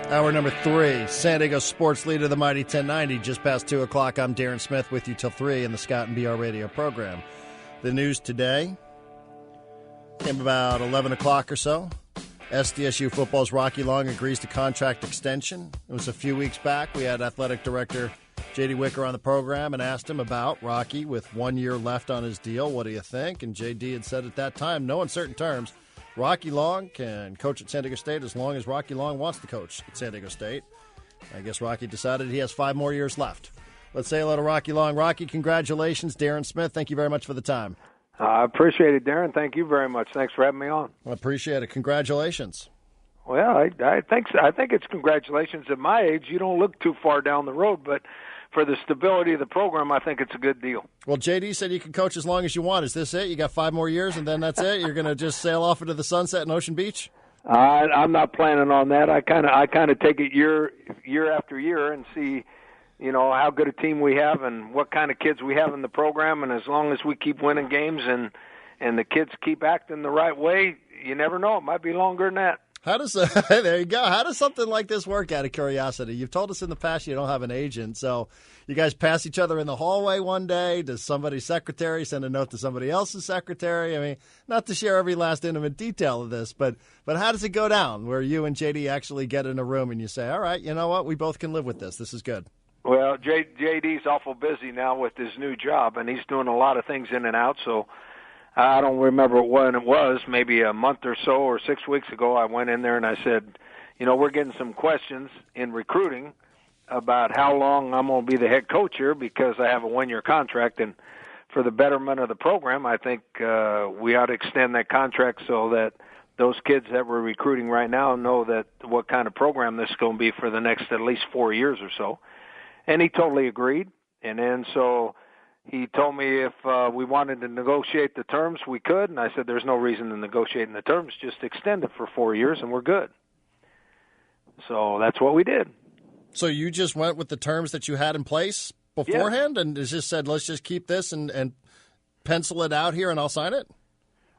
Hour number 3, San Diego Sports Leader, the Mighty 1090. Just past 2 o'clock, I'm Darren Smith with you till 3 in the Scott and BR radio program. The news today came about 11 o'clock or so. Sdsu football's Rocky Long agrees to contract extension. It was a few weeks back. We had athletic director J.D. Wicker on the program and asked him about Rocky with 1 year left on his deal. What do you think? And J.D. had said at that time, no uncertain terms, Rocky Long can coach at San Diego State as long as Rocky Long wants to coach at San Diego State. I guess Rocky decided he has 5 more years left. Let's say hello to Rocky Long. Rocky, congratulations. Darren Smith, thank you very much for the time. I appreciate it, Darren. Thank you very much. Thanks for having me on. I appreciate it. Congratulations. Well, I think it's congratulations. At my age, you don't look too far down the road, but for the stability of the program, I think it's a good deal. Well, JD said you can coach as long as you want. Is this it? You got 5 more years, and then that's it? You're going to just sail off into the sunset in Ocean Beach? I'm not planning on that. I kind of take it year after year and see, how good a team we have and what kind of kids we have in the program. And as long as we keep winning games and the kids keep acting the right way, you never know. It might be longer than that. How does there you go. How does something like this work, out of curiosity? You've told us in the past you don't have an agent, so you guys pass each other in the hallway one day. Does somebody's secretary send a note to somebody else's secretary? I mean, not to share every last intimate detail of this, but how does it go down where you and JD actually get in a room and you say, all right, you know what, we both can live with this. This is good. Well, JD's awful busy now with his new job, and he's doing a lot of things in and out, so I don't remember when it was, maybe a month or so or 6 weeks ago, I went in there and I said, we're getting some questions in recruiting about how long I'm going to be the head coach here because I have a 1-year contract. And for the betterment of the program, I think we ought to extend that contract so that those kids that we're recruiting right now know that what kind of program this is going to be for the next at least 4 years or so. And he totally agreed. And then so he told me if we wanted to negotiate the terms, we could. And I said, there's no reason to negotiate in the terms. Just extend it for 4 years, and we're good. So that's what we did. So you just went with the terms that you had in place beforehand and just said, let's just keep this and pencil it out here, and I'll sign it?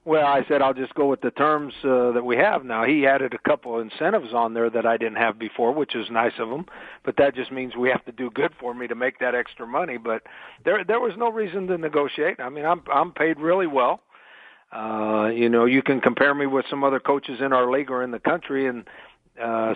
Well, I said I'll just go with the terms that we have now. He added a couple of incentives on there that I didn't have before, which is nice of him. But that just means we have to do good for me to make that extra money. But there was no reason to negotiate. I mean, I'm paid really well. You can compare me with some other coaches in our league or in the country, and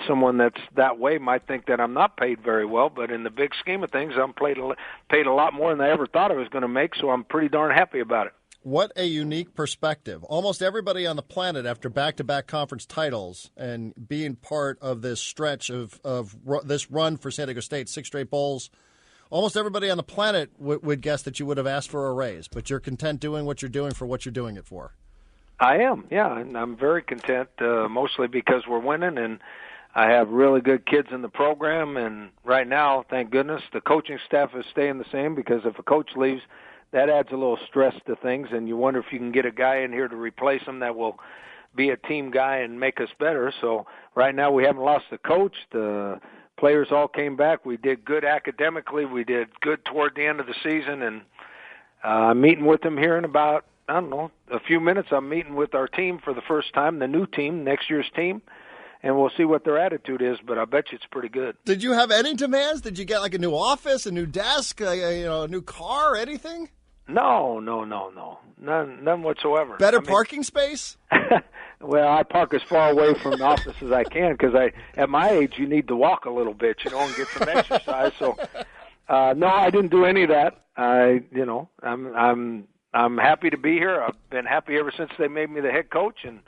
someone that's that way might think that I'm not paid very well. But in the big scheme of things, I'm paid a lot more than I ever thought I was going to make. So I'm pretty darn happy about it. What a unique perspective. Almost everybody on the planet, after back-to-back conference titles and being part of this stretch of this run for San Diego State, 6 straight bowls, almost everybody on the planet would guess that you would have asked for a raise, but you're content doing what you're doing for what you're doing it for. I am, yeah, and I'm very content, mostly because we're winning, and I have really good kids in the program, and right now, thank goodness, the coaching staff is staying the same because if a coach leaves, that adds a little stress to things, and you wonder if you can get a guy in here to replace him that will be a team guy and make us better. So right now we haven't lost the coach. The players all came back. We did good academically. We did good toward the end of the season, and I'm meeting with them here in about, a few minutes. I'm meeting with our team for the first time, the new team, next year's team, and we'll see what their attitude is, but I bet you it's pretty good. Did you have any demands? Did you get like a new office, a new desk, a new car, anything? No. None whatsoever. Better parking space? Well, I park as far away from the office as I can because at my age, you need to walk a little bit, and get some exercise. So, no, I didn't do any of that. I'm happy to be here. I've been happy ever since they made me the head coach, and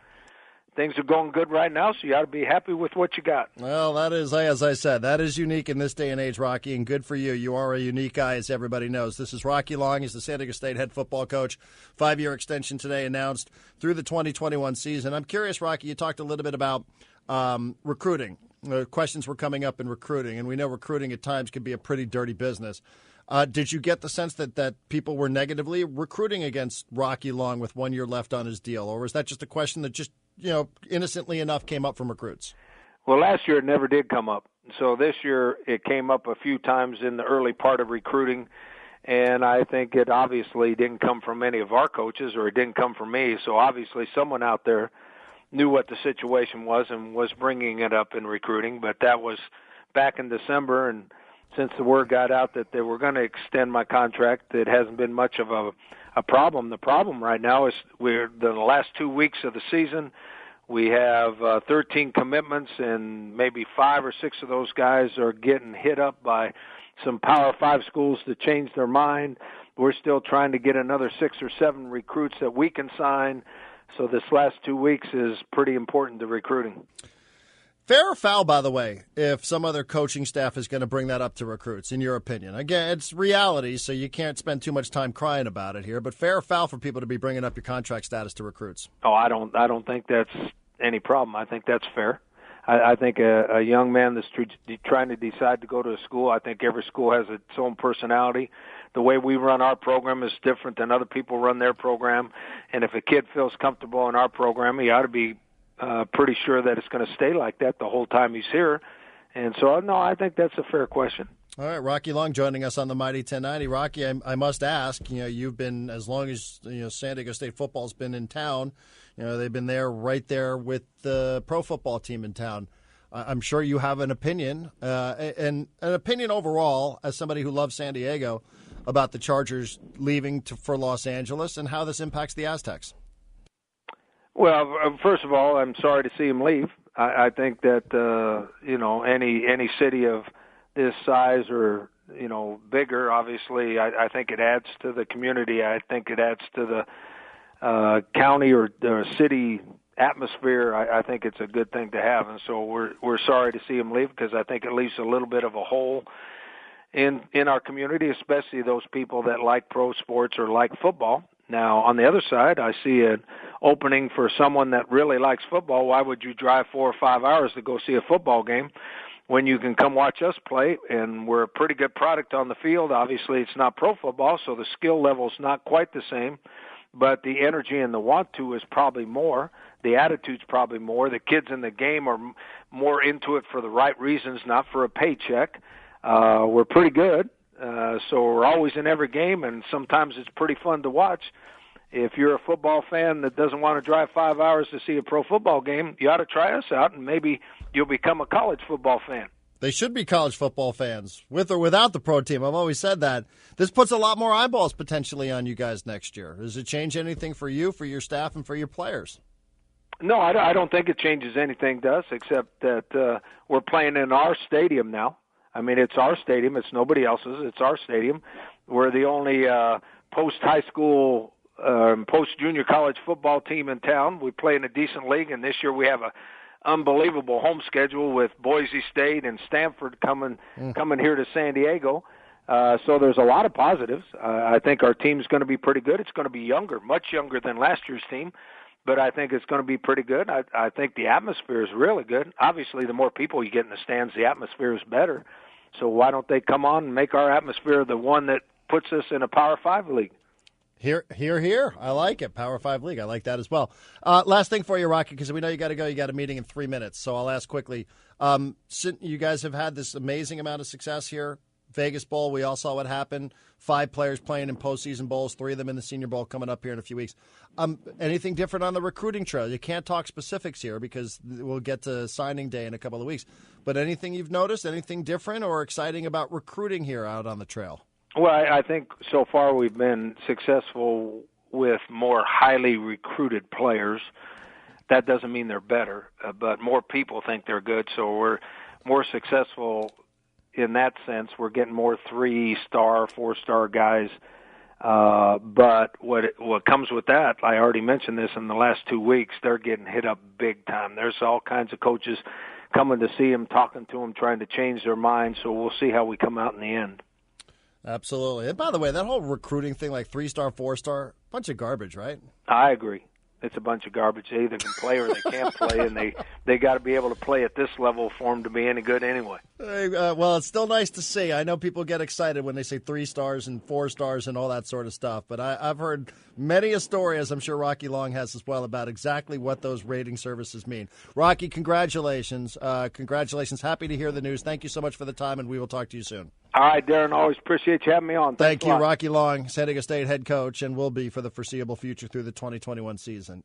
things are going good right now, so you ought to be happy with what you got. Well, that is, as I said, that is unique in this day and age, Rocky, and good for you. You are a unique guy, as everybody knows. This is Rocky Long. He's the San Diego State head football coach. 5-year extension today announced through the 2021 season. I'm curious, Rocky, you talked a little bit about recruiting. Questions were coming up in recruiting, and we know recruiting at times can be a pretty dirty business. Did you get the sense that people were negatively recruiting against Rocky Long with 1 year left on his deal, or was that just a question that just innocently enough came up from recruits? Well, last year it never did come up. So this year it came up a few times in the early part of recruiting, and I think it obviously didn't come from any of our coaches or it didn't come from me. So obviously someone out there knew what the situation was and was bringing it up in recruiting. But that was back in December, and since the word got out that they were going to extend my contract, it hasn't been much of a problem. The problem right now is the last 2 weeks of the season, we have 13 commitments, and maybe 5 or 6 of those guys are getting hit up by some Power 5 schools to change their mind. We're still trying to get another 6 or 7 recruits that we can sign. So this last 2 weeks is pretty important to recruiting. Fair or foul, by the way, if some other coaching staff is going to bring that up to recruits, in your opinion? Again, it's reality, so you can't spend too much time crying about it here. But fair or foul for people to be bringing up your contract status to recruits? Oh, I don't think that's any problem. I think that's fair. I think a young man that's trying to decide to go to a school, I think every school has its own personality. The way we run our program is different than other people run their program. And if a kid feels comfortable in our program, he ought to be pretty sure that it's going to stay like that the whole time he's here. And so, no, I think that's a fair question. All right, Rocky Long joining us on the Mighty 1090. Rocky, I must ask, you've been, as long as San Diego State football's been in town, they've been there right there with the pro football team in town. I'm sure you have an opinion, and an opinion overall, as somebody who loves San Diego, about the Chargers leaving for Los Angeles and how this impacts the Aztecs. Well, first of all, I'm sorry to see him leave. I think that any city of this size or bigger, obviously, I think it adds to the community. I think it adds to the county or the city atmosphere. I think it's a good thing to have, and so we're sorry to see him leave because I think it leaves a little bit of a hole in our community, especially those people that like pro sports or like football. Now, on the other side, I see an opening for someone that really likes football. Why would you drive 4 or 5 hours to go see a football game when you can come watch us play? And we're a pretty good product on the field. Obviously, it's not pro football, so the skill level is not quite the same, but the energy and the want to is probably more. The attitude's probably more. The kids in the game are more into it for the right reasons, not for a paycheck. We're pretty good. So we're always in every game, and sometimes it's pretty fun to watch. If you're a football fan that doesn't want to drive 5 hours to see a pro football game, you ought to try us out, and maybe you'll become a college football fan. They should be college football fans, with or without the pro team. I've always said that. This puts a lot more eyeballs potentially on you guys next year. Does it change anything for you, for your staff, and for your players? No, I don't think it changes anything to us, except that we're playing in our stadium now. I mean, it's our stadium. It's nobody else's. It's our stadium. We're the only post-high school, post-junior college football team in town. We play in a decent league, and this year we have a unbelievable home schedule with Boise State and Stanford coming here to San Diego. So there's a lot of positives. I think our team's going to be pretty good. It's going to be younger, much younger than last year's team, but I think it's going to be pretty good. I think the atmosphere is really good. Obviously, the more people you get in the stands, the atmosphere is better. So why don't they come on and make our atmosphere the one that puts us in a Power 5 league? Here. I like it. Power 5 league. I like that as well. Last thing for you, Rocky, because we know you got to go. You got a meeting in 3 minutes. So I'll ask quickly. You guys have had this amazing amount of success here. Vegas Bowl, we all saw what happened. 5 players playing in postseason bowls, 3 of them in the Senior Bowl coming up here in a few weeks. Anything different on the recruiting trail? You can't talk specifics here because we'll get to signing day in a couple of weeks. But anything you've noticed, anything different or exciting about recruiting here out on the trail? Well, I think so far we've been successful with more highly recruited players. That doesn't mean they're better, but more people think they're good, so we're more successful in that sense. We're getting more 3-star, 4-star guys. But what comes with that, I already mentioned this in the last 2 weeks, they're getting hit up big time. There's all kinds of coaches coming to see them, talking to them, trying to change their minds, so we'll see how we come out in the end. Absolutely. And by the way, that whole recruiting thing, like 3-star, 4-star, bunch of garbage, right? I agree. It's a bunch of garbage. They either can play or they can't play, and they got to be able to play at this level for them to be any good anyway. Well, it's still nice to see. I know people get excited when they say 3 stars and 4 stars and all that sort of stuff, but I've heard many a story, as I'm sure Rocky Long has as well, about exactly what those rating services mean. Rocky, congratulations. Congratulations. Happy to hear the news. Thank you so much for the time, and we will talk to you soon. All right, Darren, always appreciate you having me on. Thank you, Rocky Long, San Diego State head coach, and will be for the foreseeable future through the 2021 season.